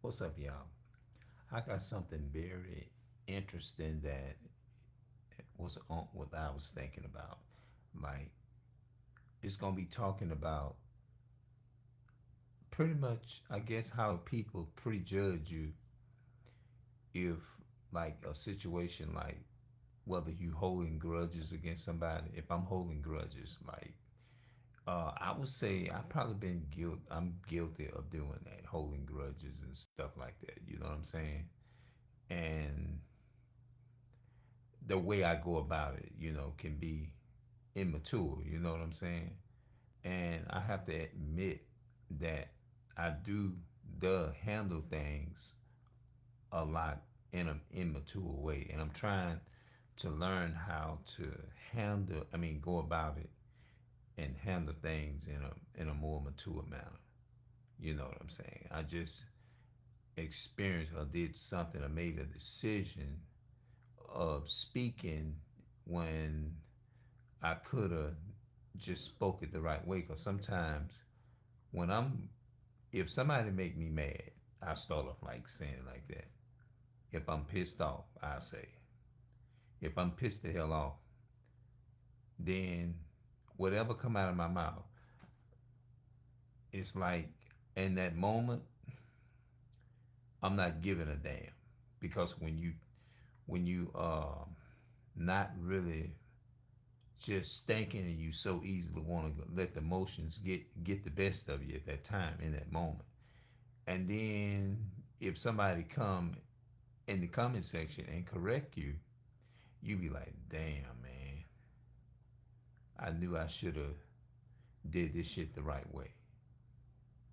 What's up, y'all? I got something very interesting that was on what I was thinking about. Like, it's gonna be talking about pretty much, I guess, how people prejudge you if, like, a situation like whether you holding grudges against somebody. If I'm holding grudges, like, I would say I'm guilty of doing that, holding grudges and stuff like that. You know what I'm saying? And the way I go about it, can be immature. You know what I'm saying? And I have to admit that I do handle things a lot in an immature way, and I'm trying to learn how to go about it and handle things in a more mature manner. You know what I'm saying? I just experienced or did something or made a decision of speaking when I could have just spoke it the right way. Because sometimes when if somebody make me mad, I start off like saying it like that. If I'm pissed off, I say. If I'm pissed the hell off, then whatever come out of my mouth, it's like in that moment, I'm not giving a damn. Because when you not really just thinking and you so easily want to let the emotions get the best of you at that time in that moment. And then if somebody come in the comment section and correct you, you be like, damn man, I knew I should have did this shit the right way.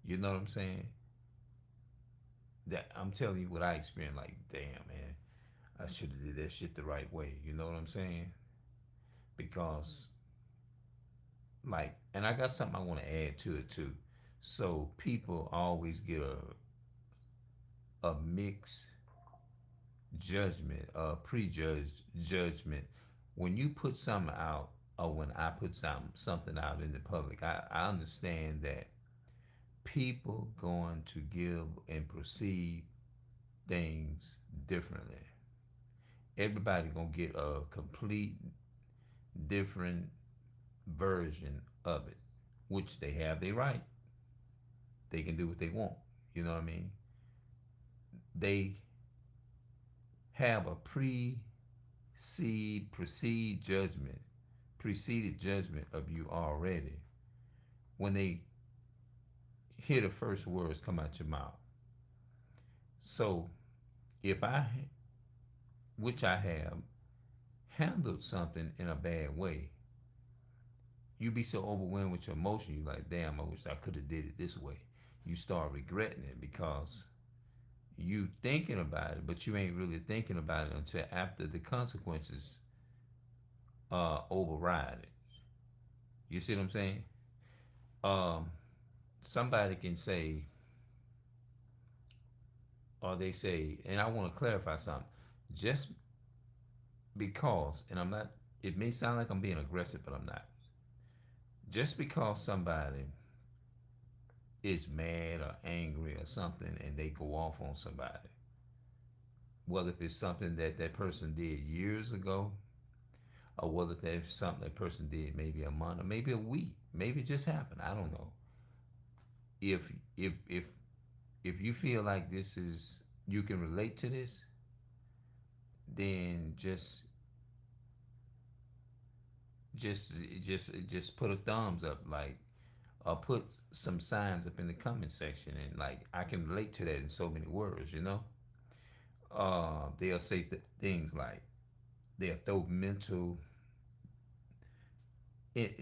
You know what I'm saying? That I'm telling you what I experienced. Like, damn man, I should have did that shit the right way. You know what I'm saying? Because and I got something I want to add to it too. So people always get a mixed judgment, a prejudged judgment when you put something out, or when I put something out in the public. I understand that people going to give and perceive things differently. Everybody gonna get a complete different version of it, which they have their right. They can do what they want. You know what I mean? They have a precede judgment, preceded judgment of you already when they hear the first words come out your mouth. So if which I have, handled something in a bad way, you be so overwhelmed with your emotion, you like, damn, I wish I could have did it this way. You start regretting it because you thinking about it, but you ain't really thinking about it until after the consequences override it. You see what I'm saying? Um, Somebody can say, or they say, and I want to clarify something. Just because, and I'm not, it may sound like I'm being aggressive, but I'm not. Just because somebody is mad or angry or something and they go off on somebody, whether if it's something that that person did years ago, or whether there's something that person did maybe a month or maybe a week, maybe it just happened. I don't know. If if if if you feel like this is you can relate to this, then just just put a thumbs up, like, or put some signs up in the comment section, and like I can relate to that in so many words. They'll say things like they'll throw mental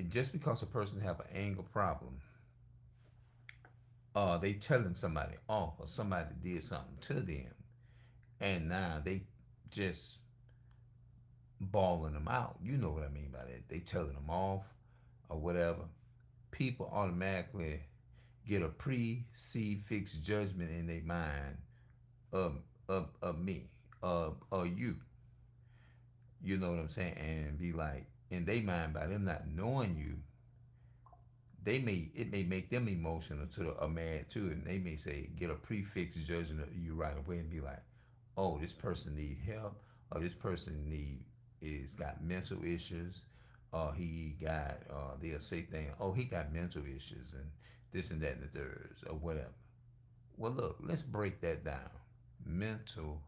just because a person have an anger problem, they telling somebody off or somebody did something to them, and now they just balling them out. You know what I mean by that? They telling them off or whatever. People automatically get a pre-fixed fixed judgment in their mind of of me, of you. You know what I'm saying? And be like, in their mind, by them not knowing you, they may it may make them emotional to a mad too, and they may say get a prefix judging you right away and be like, oh, this person need help, or this person need is got mental issues, or he got they'll say things, oh, he got mental issues and this and that and the third or whatever. Well, look, let's break that down. Mental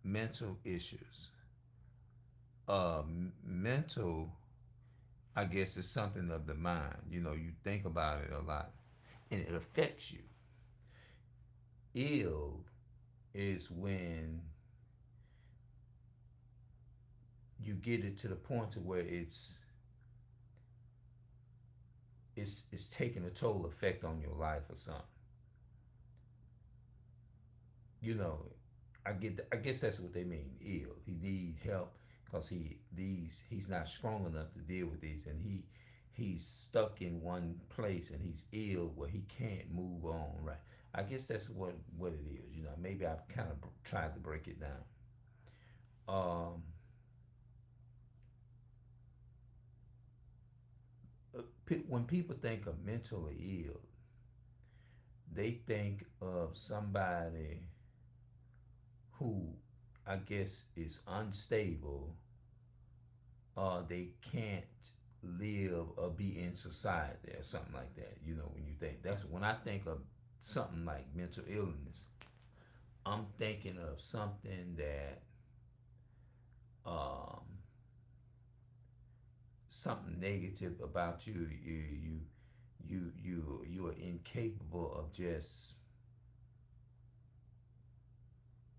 mental issues. Mental, I guess, is something of the mind. You know, you think about it a lot, and it affects you. Ill is when you get it to the point to where it's taking a total effect on your life or something. You know, I guess that's what they mean. Ill. He need help because he's not strong enough to deal with these, and he's stuck in one place and he's ill where he can't move on. Right. I guess that's what it is. You know, maybe I've kind of tried to break it down. Um, when people think of mentally ill, they think of somebody who I guess is unstable, or they can't live or be in society or something like that. You know, when you think that's when I think of something like mental illness, I'm thinking of something that um, something negative about you. You are incapable of just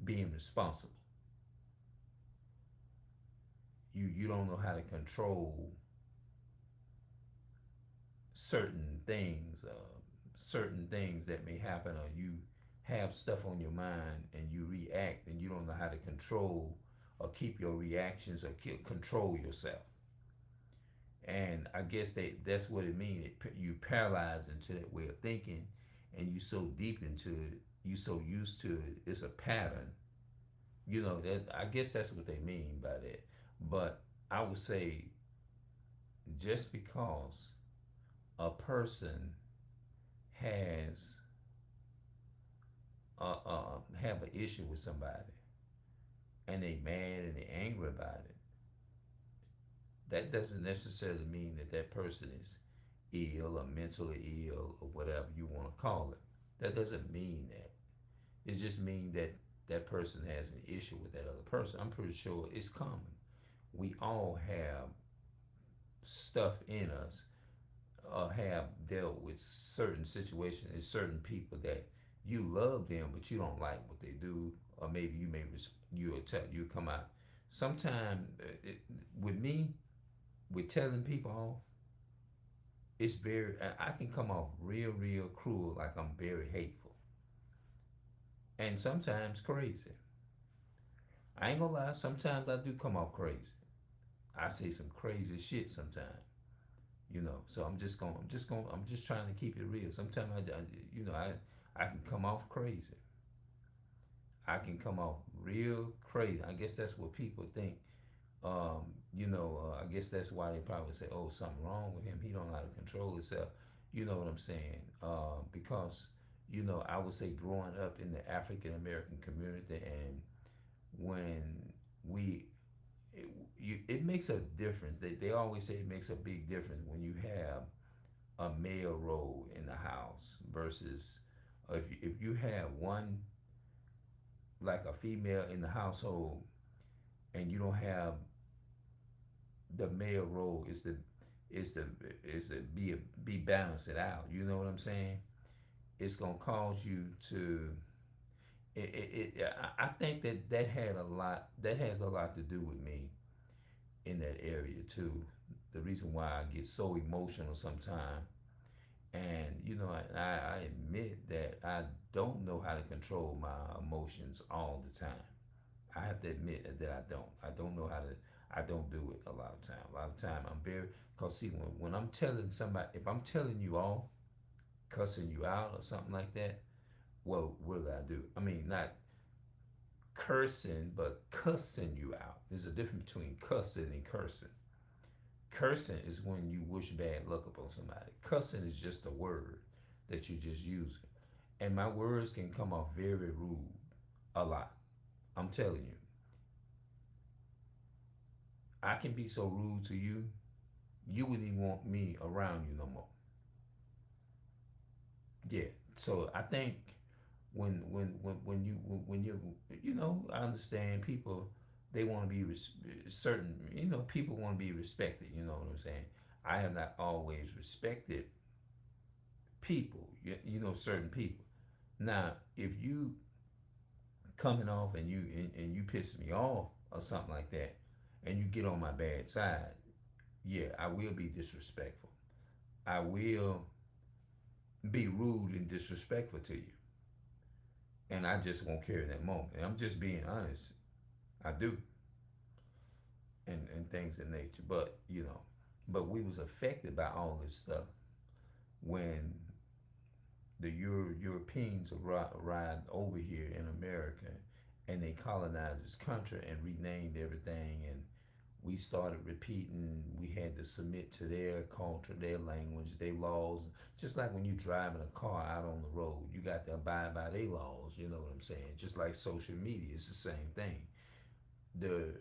being responsible. You don't know how to control certain things that may happen, or you have stuff on your mind and you react and you don't know how to control or keep your reactions or control yourself. And I guess that's what it means. You paralyzed into that way of thinking, and you so deep into it, you so used to it. It's a pattern. You know that. I guess that's what they mean by that. But I would say just because a person has have an issue with somebody and they mad and they angry about it, that doesn't necessarily mean that that person is ill or mentally ill or whatever you want to call it. That doesn't mean that. It just means that that person has an issue with that other person. I'm pretty sure it's common. We all have stuff in us, have dealt with certain situations and certain people that you love them, but you don't like what they do, or maybe you'll tell you come out. Sometimes with me, with telling people off, it's very I can come off real cruel, like I'm very hateful, and sometimes crazy. I ain't gonna lie. Sometimes I do come off crazy. I say some crazy shit sometimes. You know, so I'm just trying to keep it real. Sometimes you know, I can come off crazy. I can come off real crazy. I guess that's what people think. I guess that's why they probably say, "Oh, something wrong with him. He don't know how to control himself." You know what I'm saying? Because I would say growing up in the African American community, and when we it makes a difference. They always say it makes a big difference when you have a male role in the house versus if you have one, like a female in the household, and you don't have the male role is to is to be balanced it out. You know what I'm saying? It's gonna cause you to. I think that had a lot. That has a lot to do with me in that area too. The reason why I get so emotional sometimes, and I admit that I don't know how to control my emotions all the time. I have to admit that I don't. I don't know how to. I don't do it a lot of time. A lot of time I'm very. Cause see, when I'm telling somebody, if I'm telling you off, cussing you out or something like that, well, what do I do? I mean, not cursing, but cussing you out. There's a difference between cussing and cursing. Cursing is when you wish bad luck upon somebody. Cussing is just a word that you just use. And my words can come off very rude a lot. I'm telling you, I can be so rude to you, you wouldn't even want me around you no more. Yeah. So I think when you know, I understand people, they want to be certain, you know, people want to be respected, you know what I'm saying? I have not always respected people, you know, certain people. Now if you coming off and and you piss me off or something like that, and you get on my bad side, yeah, I will be disrespectful. I will be rude and disrespectful to you, and I just won't care in that moment. And I'm just being honest. I do, and things of nature. But you know, but we was affected by all this stuff when the Europeans arrived over here in America, and they colonized this country and renamed everything, and we started repeating. We had to submit to their culture, their language, their laws. Just like when you driving a car out on the road, you got to abide by their laws. You know what I'm saying? Just like social media, it's the same thing. The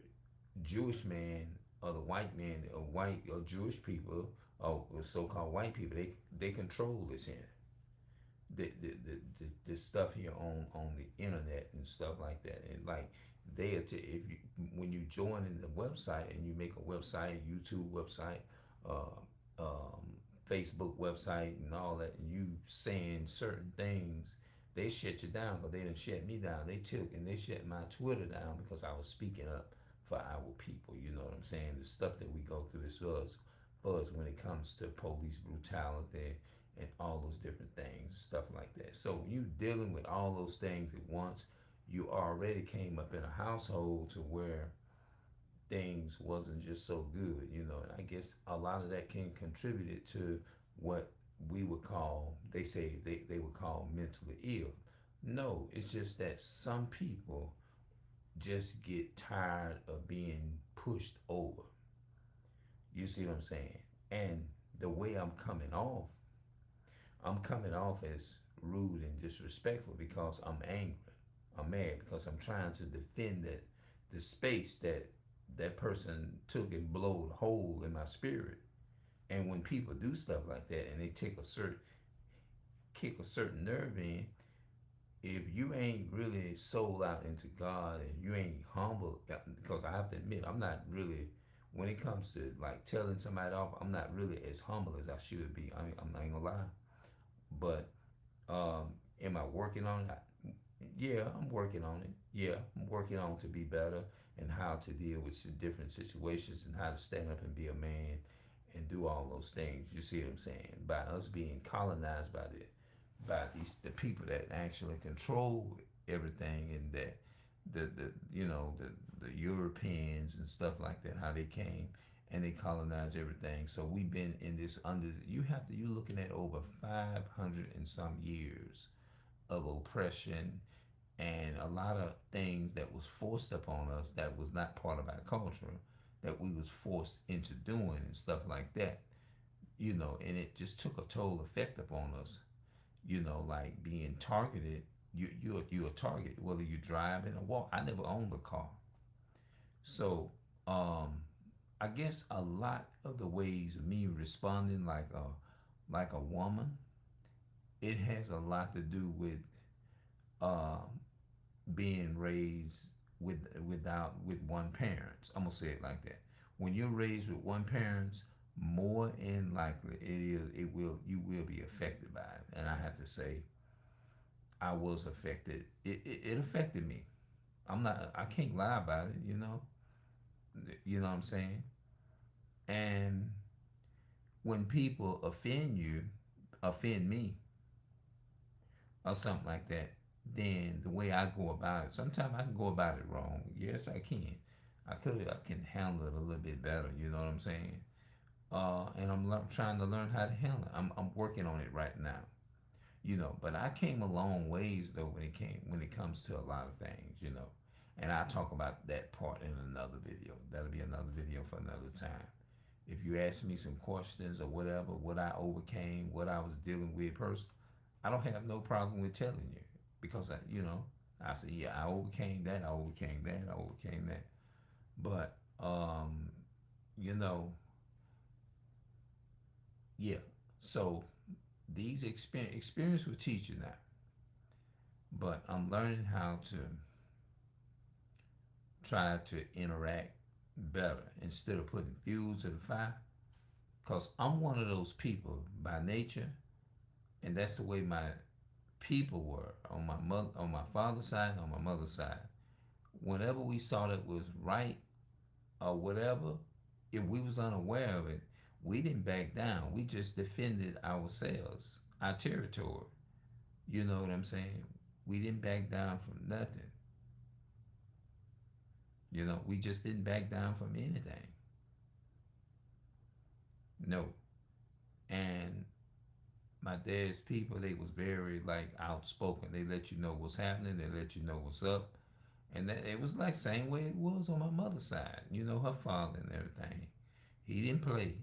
Jewish man or the white man or white or Jewish people or so-called white people, they control this here. The stuff here on the internet and stuff like that, and like if you when you join in the website and you make a website, YouTube website, uh, um, Facebook website, and all that, and you saying certain things, they shut you down. But they didn't shut me down. They took and they shut my Twitter down because I was speaking up for our people. You know what I'm saying? The stuff that we go through is for us when it comes to police brutality and all those different things, stuff like that. So you dealing with all those things at once, you already came up in a household to where things wasn't just so good, you know. And I guess a lot of that can contribute to what we would call, they say they would call mentally ill. No, it's just that some people just get tired of being pushed over. You see what I'm saying? And the way I'm coming off as rude and disrespectful because I'm angry. I'm mad because I'm trying to defend that the space that that person took and blowed a hole in my spirit. And when people do stuff like that and they take a certain kick a certain nerve in, if you ain't really sold out into God and you ain't humble, because I have to admit I'm not really, when it comes to like telling somebody off, I'm not really as humble as I should be. I mean, I'm not gonna lie. But am I working on it? Yeah, I'm working on it. Yeah, I'm working on to be better and how to deal with different situations and how to stand up and be a man and do all those things. You see what I'm saying? By us being colonized by these the people that actually control everything, and that the you know the Europeans and stuff like that, how they came and they colonized everything. So we've been in this under, you looking at over 500 and some years of oppression and a lot of things that was forced upon us that was not part of our culture, that we was forced into doing and stuff like that, you know. And it just took a total effect upon us, you know, like being targeted. You're a target whether you drive in or walk. I never owned a car. So um I guess a lot of the ways of me responding like a woman, it has a lot to do with um being raised with one parent. I'm gonna say it like that. When you're raised with one parent, more than likely it will be affected by it. And I have to say, I was affected. It affected me. I can't lie about it. You know what I'm saying. And when people offend me, or something like that, then the way I go about it, sometimes I can go about it wrong. Yes, I can. I can handle it a little bit better. You know what I'm saying? And I'm trying to learn how to handle it. I'm working on it right now. You know, but I came a long ways though when it comes to a lot of things. You know, and I'll talk about that part in another video. That'll be another video for another time. If you ask me some questions or whatever, what I overcame, what I was dealing with personally, I don't have no problem with telling you because I say, yeah, I overcame that, I overcame that, I overcame that. But you know, yeah. So these experience will teach you that. But I'm learning how to try to interact better instead of putting fuel to the fire. Cause I'm one of those people by nature, and that's the way my people were on my mother, on my father's side, and on my mother's side. Whenever we saw that was right or whatever, if we was unaware of it, we didn't back down. We just defended ourselves, our territory. You know what I'm saying? We didn't back down from nothing. We just didn't back down from anything. No. And my dad's people, they was very like outspoken. They let you know what's happening. They let you know what's up. And that it was like same way it was on my mother's side. Her father and everything. He didn't play.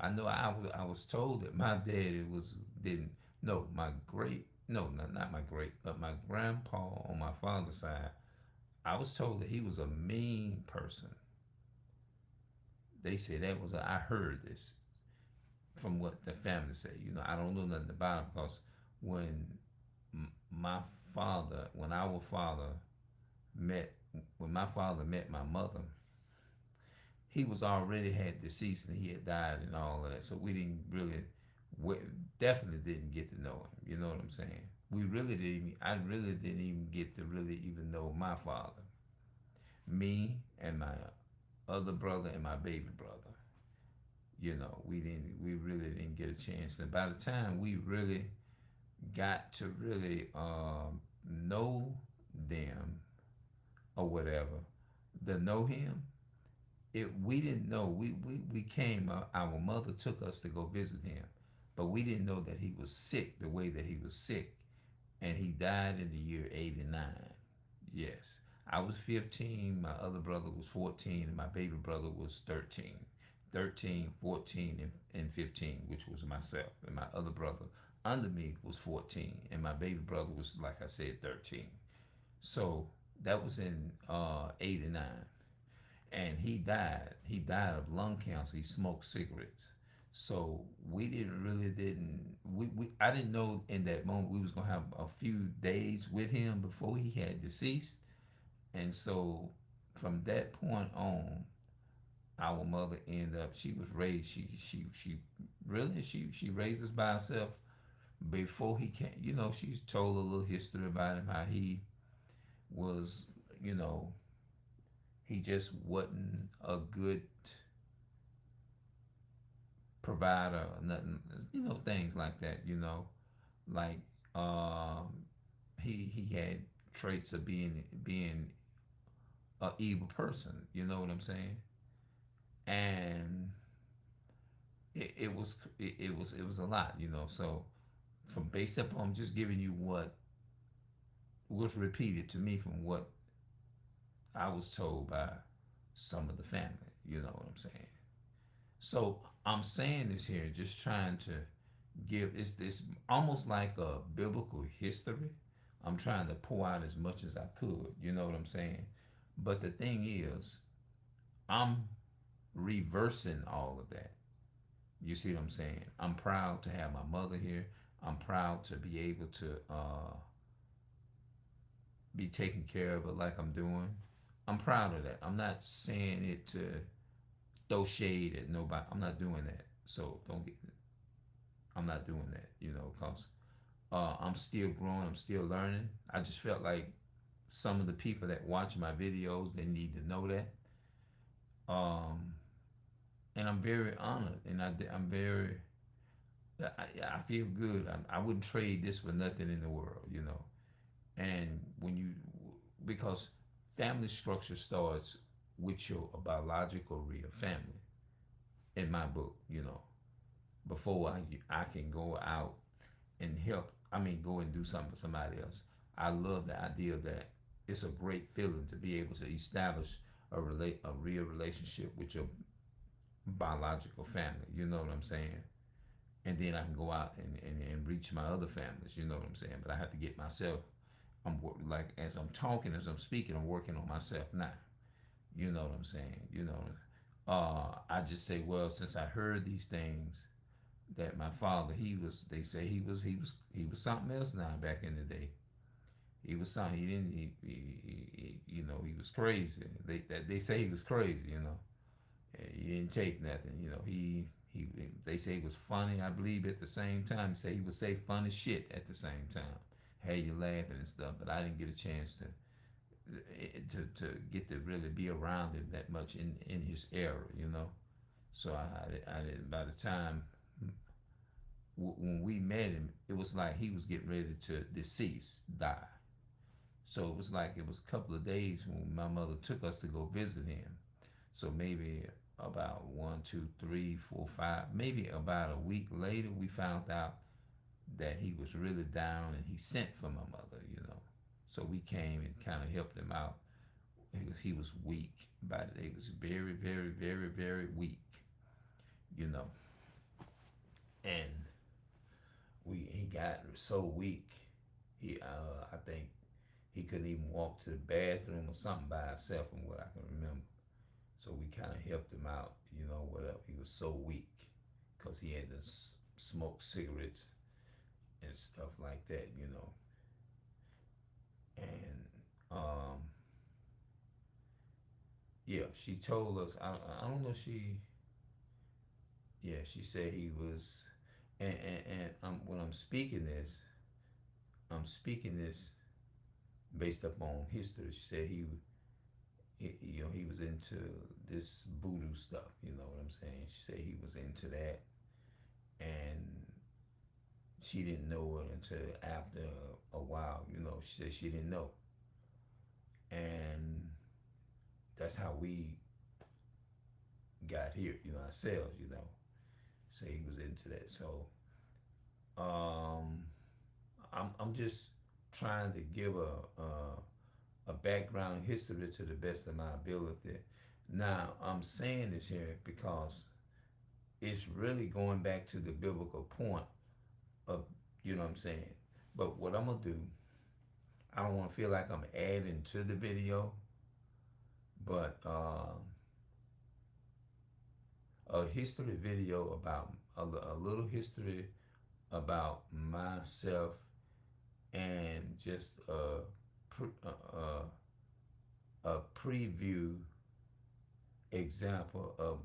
I know I was told that my dad was didn't no my great no not my great but my grandpa on my father's side. I was told that he was a mean person. They said that was I heard this from what the family said. I don't know nothing about him because when my father, when our father met, when my father met my mother, he was already had deceased and he had died and all of that. So we didn't really, we definitely didn't get to know him. You know what I'm saying? We really didn't. I really didn't even get to really even know my father. Me and my other brother and my baby brother. We didn't. We really didn't get a chance. And by the time we really got to really know them or whatever, to know him, we didn't know we came our mother took us to go visit him, but we didn't know that he was sick the way that he was sick, and he died in the year 89. Yes, I was 15, my other brother was 14, and my baby brother was 13, 14, and 15, which was myself, and my other brother under me was 14, and my baby brother was, like I said, 13. So that was in 89, and he died of lung cancer. He smoked cigarettes. So we I didn't know in that moment we was gonna have a few days with him before he had deceased. And so from that point on, our mother ended up, she was raised, she really, she raised us by herself before he came. She's told a little history about him, how he was, you know he just wasn't a good provider or nothing, things like that, like he had traits of being a evil person, you know what I'm saying? And it was a lot, so from based upon, I'm just giving you what was repeated to me from what I was told by some of the family, you know what I'm saying? So I'm saying this here, just trying to give it's this almost like a biblical history. I'm trying to pour out as much as I could, you know what I'm saying? But the thing is, I'm reversing all of that. You see what I'm saying? I'm proud to have my mother here. I'm proud to be able to be taking care of it like I'm doing. I'm proud of that. I'm not saying it to throw shade at nobody. I'm not doing that. So don't get. I'm not doing that. Cause I'm still growing. I'm still learning. I just felt like some of the people that watch my videos, they need to know that. Um, and I'm very honored, and I'm very. I feel good. I wouldn't trade this for nothing in the world. And when you, because family structure starts with your biological real family. In my book, before I can go out and help. I mean, go and do something for somebody else. I love the idea that it's a great feeling to be able to establish a real relationship with your biological family. You know what I'm saying? And then I can go out and reach my other families. You know what I'm saying? But I have to get myself. Like as I'm talking, as I'm speaking, I'm working on myself now. You know what I'm saying? I just say, well, since I heard these things, that my father, they say he was something else now back in the day. He was something. He didn't. He was crazy. They say he was crazy. He didn't take nothing. He. They say he was funny. I believe at the same time. Say he would say funny shit at the same time. Had you laughing and stuff. But I didn't get a chance to get to really be around him that much in his era. So I did. By the time when we met him, it was like he was getting ready to die. So it was a couple of days when my mother took us to go visit him. So maybe about 1, 2, 3, 4, 5, maybe about a week later, we found out that he was really down and he sent for my mother. So we came and kind of helped him out because he was weak. By the day, he was very, very, very, very weak. You know, and he got so weak. I think he couldn't even walk to the bathroom or something by himself, from what I can remember. So we kind of helped him out, whatever. He was so weak because he had to smoke cigarettes and stuff like that. And yeah, she told us. I don't know. She said he was, and when I'm speaking this based upon history. She said he was into this voodoo stuff. You know what I'm saying? She said he was into that, and she didn't know it until after a while. She said she didn't know, and that's how we got here. Ourselves. So he was into that. So um, I'm just trying to give a background history to the best of my ability. Now, I'm saying this here because it's really going back to the biblical point of, what I'm saying. But what I'm going to do, I don't want to feel like I'm adding to the video, but a history video about a little history about myself and just a preview example of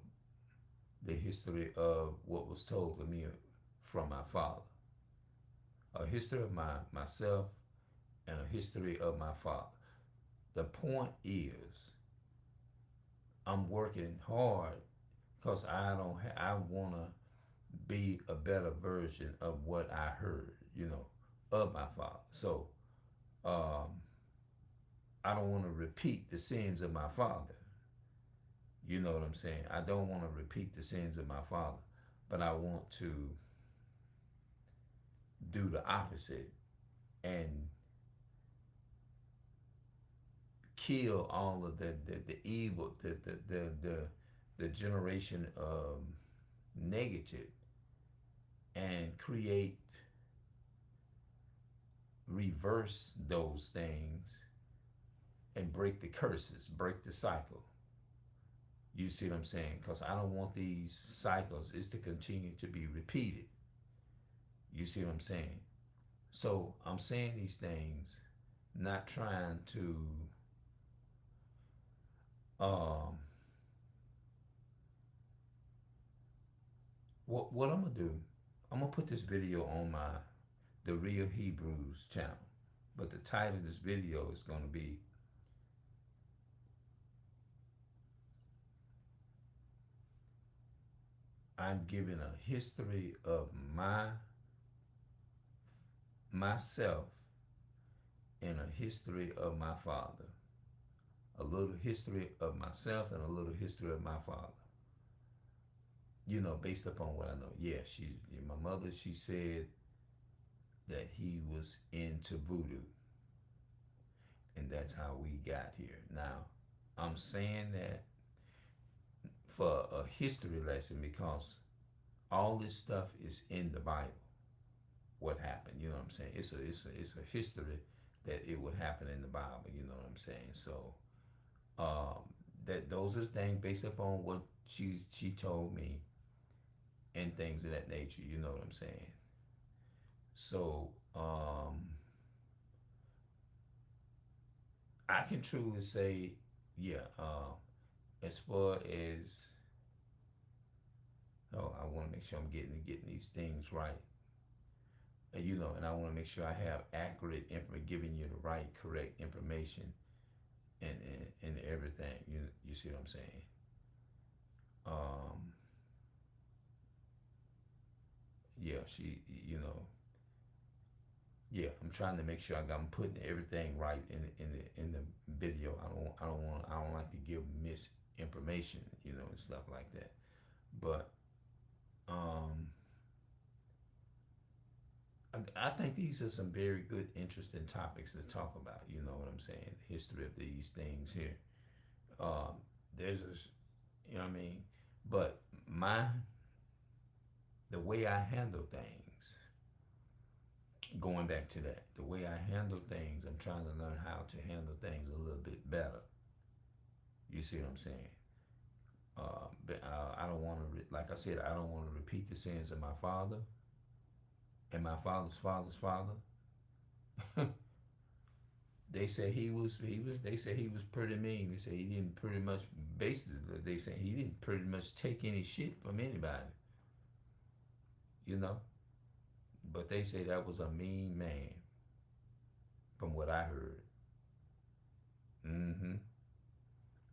the history of what was told to me from my father. A history of myself and a history of my father. The point is, I'm working hard because I want to be a better version of what I heard, of my father. So I don't want to repeat the sins of my father. You know what I'm saying? I don't want to repeat the sins of my father, but I want to do the opposite and kill all of the evil, the generation of negative, and reverse those things and break the curses, break the cycle. You see what I'm saying? Because I don't want these cycles is to continue to be repeated. You see what I'm saying? So I'm saying these things, not trying to um, what I'm gonna do. I'm gonna put this video on the Real Hebrews channel, but the title of this video is gonna be I'm giving a history of myself and a history of my father. A little history of myself and a little history of my father. Based upon what I know. Yeah, my mother, she said that he was into voodoo. And that's how we got here. Now, I'm saying that for a history lesson because all this stuff is in the Bible. What happened? You know what I'm saying? It's a history that it would happen in the Bible. You know what I'm saying? So um, that those are the things based upon what she told me and things of that nature. You know what I'm saying? So I can truly say, yeah. As far as I want to make sure I'm getting these things right. And and I want to make sure I have accurate information, giving you the right, correct information, and everything. You see what I'm saying? Um, yeah, yeah. I'm trying to make sure I'm putting everything right in the video. I don't like to give misinformation, and stuff like that. But um, I think these are some very good, interesting topics to talk about. You know what I'm saying? The history of these things here. Um, there's a, you know what I mean? But my the way I handle things, going back to that, the way I handle things, I'm trying to learn how to handle things a little bit better. You see what I'm saying? But I don't want to, like I said, I don't want to repeat the sins of my father and my father's father's father. They said they said he was pretty mean. They said he didn't pretty much, basically they said he didn't pretty much take any shit from anybody, you know. But they say that was a mean man, from what I heard. Mm-hmm.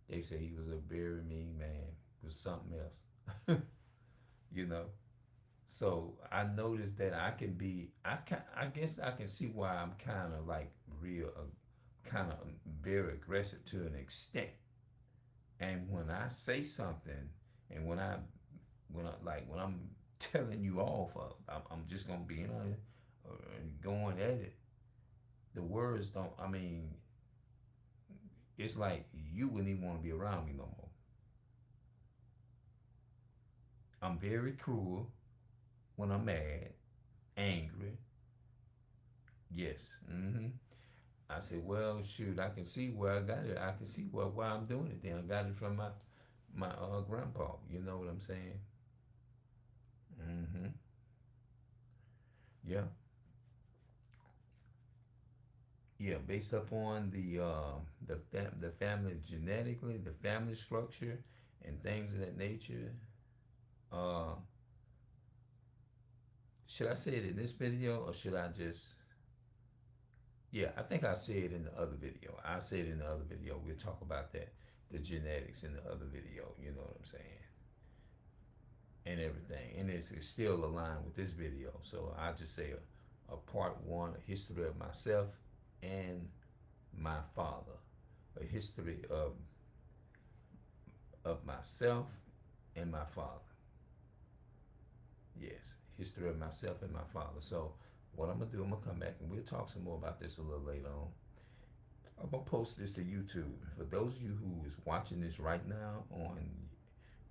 They say he was a very mean man. It was something else, you know. So I noticed that I guess I can see why I'm kind of like real, kind of very aggressive to an extent. And when I say something, and when I'm telling you off, I'm just gonna be on going at it. The words don't. I mean, it's like you wouldn't even want to be around me no more. I'm very cruel when I'm mad, angry. Yes. Mm-hmm. I said, well, shoot, I can see where I got it. I can see why I'm doing it. Then I got it from my grandpa. You know what I'm saying? Mm-hmm. Yeah. Yeah, based upon the family genetically, the family structure, and things of that nature. Uh, should I say it in this video or should I just? Yeah, I think I say it in the other video. I say it in the other video. We'll talk about that, the genetics in the other video. You know what I'm saying, and everything, and it's still aligned with this video. So I just say a part one, a history of myself and my father, a history of myself and my father. Yes, history of myself and my father. So what I'm gonna do, I'm gonna come back and we'll talk some more about this a little later on. I'm gonna post this to YouTube. For those of you who is watching this right now on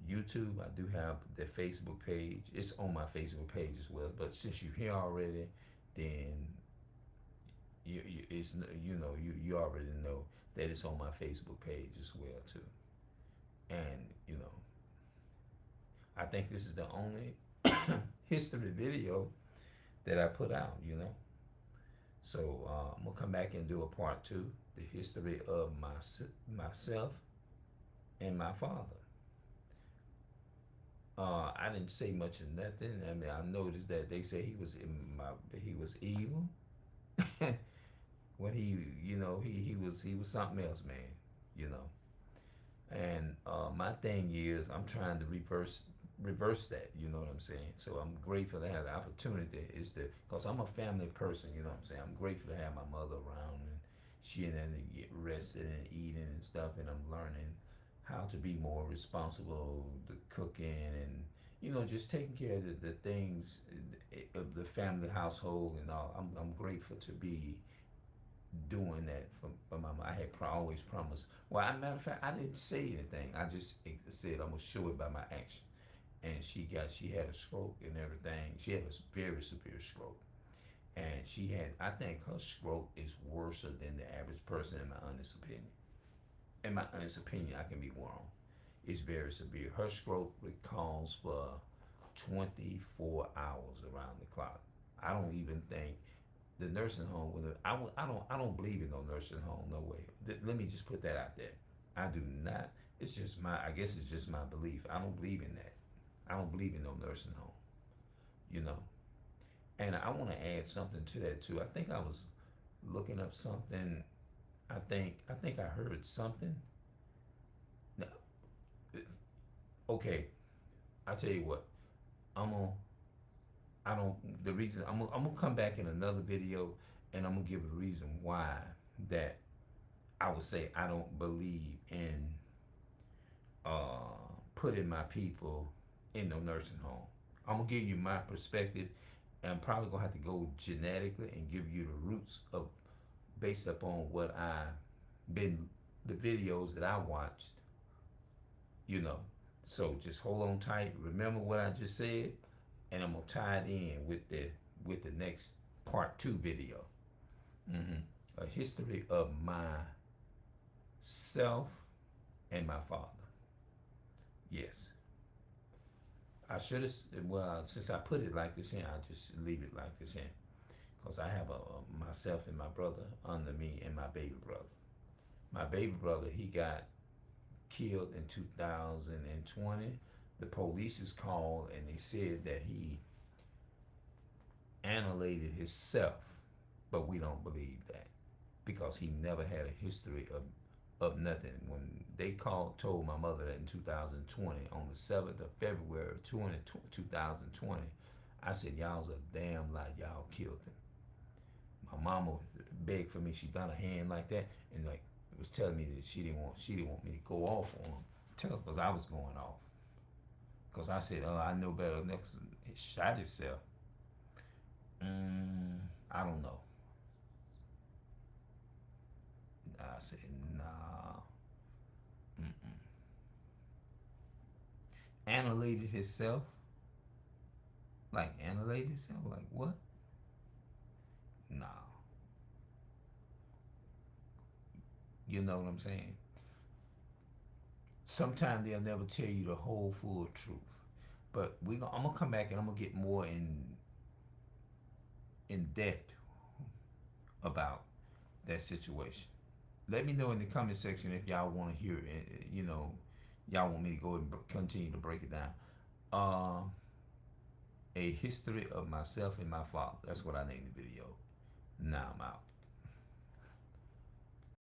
YouTube, I do have the Facebook page. It's on my Facebook page as well. But since you're here already, then it's you already know that it's on my Facebook page as well too. And I think this is the only history video that I put out. So I'm gonna come back and do a part two, the history of myself and my father. I didn't say much of nothing. I mean, I noticed that they say he was evil. When he was something else, man. You know. And my thing is, I'm trying to reverse that. You know what I'm saying? So I'm grateful to have the opportunity. Because I'm a family person. You know what I'm saying? I'm grateful to have my mother around and she and then to get rested and eating and stuff. And I'm learning how to be more responsible, the cooking and just taking care of the things of the family household and all. I'm grateful to be doing that for my mom. I had always promised. Well, as a matter of fact, I didn't say anything. I just said I'm gonna show it by my action. And she had a stroke and everything. She had a very severe stroke, and she had. I think her stroke is worse than the average person, in my honest opinion. In my honest opinion, I can be wrong. It's very severe. Her stroke calls for 24 hours around the clock. I don't even think the nursing home. I don't believe in no nursing home. No way. Let me just put that out there. I do not. It's just my. I guess it's just my belief. I don't believe in that. I don't believe in no nursing home. You know. And I want to add something to that too. I think I was looking up something. I think I heard something. No, okay, I tell you what. I'm gonna. I don't. The reason I'm gonna come back in another video, and I'm gonna give a reason why that I would say I don't believe in putting my people in no nursing home. I'm gonna give you my perspective, and I'm probably gonna have to go genetically and give you the roots of based upon what I been the videos that I watched. You know, so just hold on tight. Remember what I just said, and I'm gonna tie it in with the next part 2 video. A history of myself and my father. Yes, I should have. Well, since I put it like this in, I just leave it like this in, because I have myself and my brother under me and my baby brother. My baby brother, he got killed in 2020. The police is called and they said that he annihilated himself, but we don't believe that because he never had a history of nothing. When they told my mother that in 2020, on the 7th of February 2020, I said, y'all's a damn lie, y'all killed him. My mama begged for me. She done a hand like that, and like was telling me that she didn't want me to go off on him. Tell her because I was going off. Because I said, oh, I know better. Next, he shot himself. I don't know. I said, nah. Mm-mm. Annihilated himself? Like, annihilated himself? Like, what? Nah. You know what I'm saying? Sometimes they'll never tell you the whole full truth. But I'm gonna come back and I'm gonna get more in depth about that situation. Let me know in the comment section if y'all want to hear it. Y'all want me to go and continue to break it down. A history of myself and my father. That's what I named the video. Now I'm out.